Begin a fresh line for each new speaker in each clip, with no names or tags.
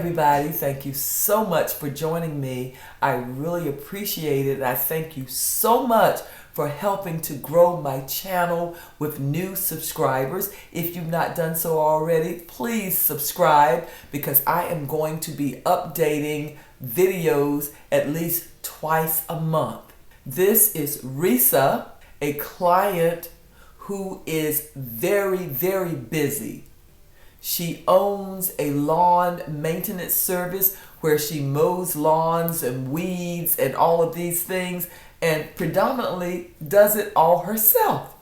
everybody. Thank you so much for joining me. I really appreciate it. I thank you so much for helping to grow my channel with new subscribers. If you've not done so already, please subscribe because I am going to be updating videos at least twice a month. This is Risa, a client who is very, very busy. She owns a lawn maintenance service where she mows lawns and weeds and all of these things, and predominantly does it all herself.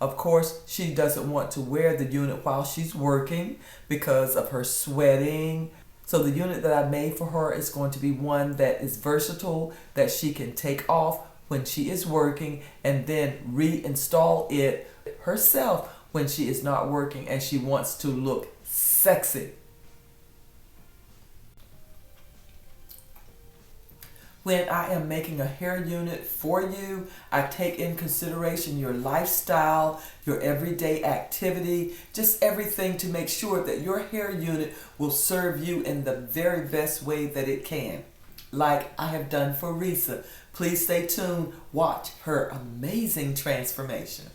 Of course, she doesn't want to wear the unit while she's working because of her sweating. So the unit that I made for her is going to be one that is versatile, that she can take off when she is working and then reinstall it herself when she is not working and she wants to look sexy. When I am making a hair unit for you, I take in consideration your lifestyle, your everyday activity, just everything to make sure that your hair unit will serve you in the very best way that it can, like I have done for Risa. Please stay tuned, watch her amazing transformation.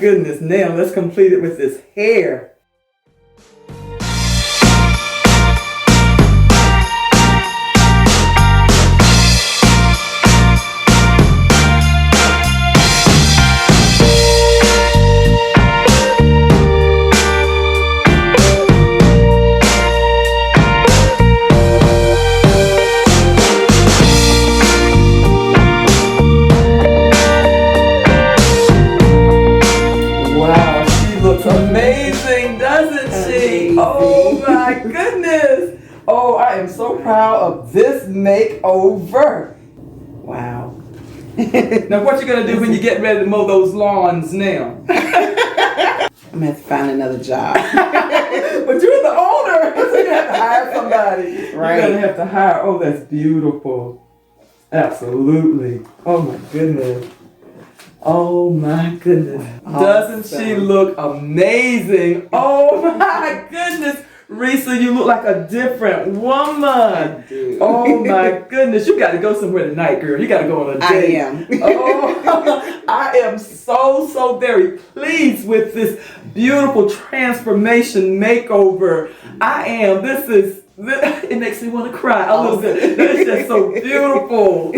goodness. Now let's complete it with this hair. Amazing, doesn't she? Oh my goodness. Oh, I am so proud of this makeover. Wow. Now what you gonna do when you get ready to mow those lawns now?
I'm gonna have to find another job.
But you're the owner, so you have to hire somebody.
Right.
You're gonna have to hire. Oh, that's beautiful. Absolutely. Oh my goodness. Oh my goodness. Doesn't she look amazing? Oh my goodness. Risa, you look like a different woman. Oh my goodness. You got to go somewhere tonight, girl. You got to go on a date.
I am.
Oh, I am so very pleased with this beautiful transformation makeover. I am. It makes me want to cry a little bit. It's just so beautiful.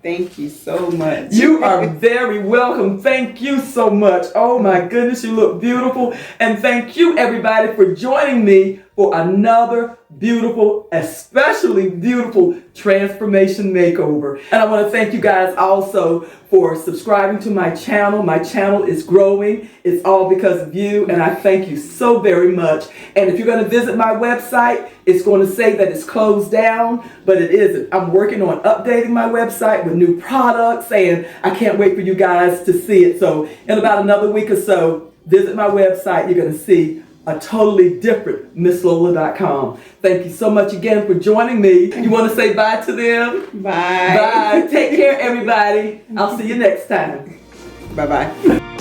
Thank you so much.
You are very welcome. Thank you so much. Oh my goodness, you look beautiful. And thank you everybody for joining me for another beautiful, especially beautiful transformation makeover. And I want to thank you guys also for subscribing to my channel. My channel is growing. It's all because of you, and I thank you so very much. And if you're going to visit my website, it's going to say that it's closed down, but it isn't. I'm working on updating my website with new products, and I can't wait for you guys to see it. So in about another week or so, visit my website. You're going to see a totally different MissLola.com. Thank you so much again for joining me. You want to say bye to them?
Bye.
Bye. Take care, everybody. I'll see you next time.
Bye-bye.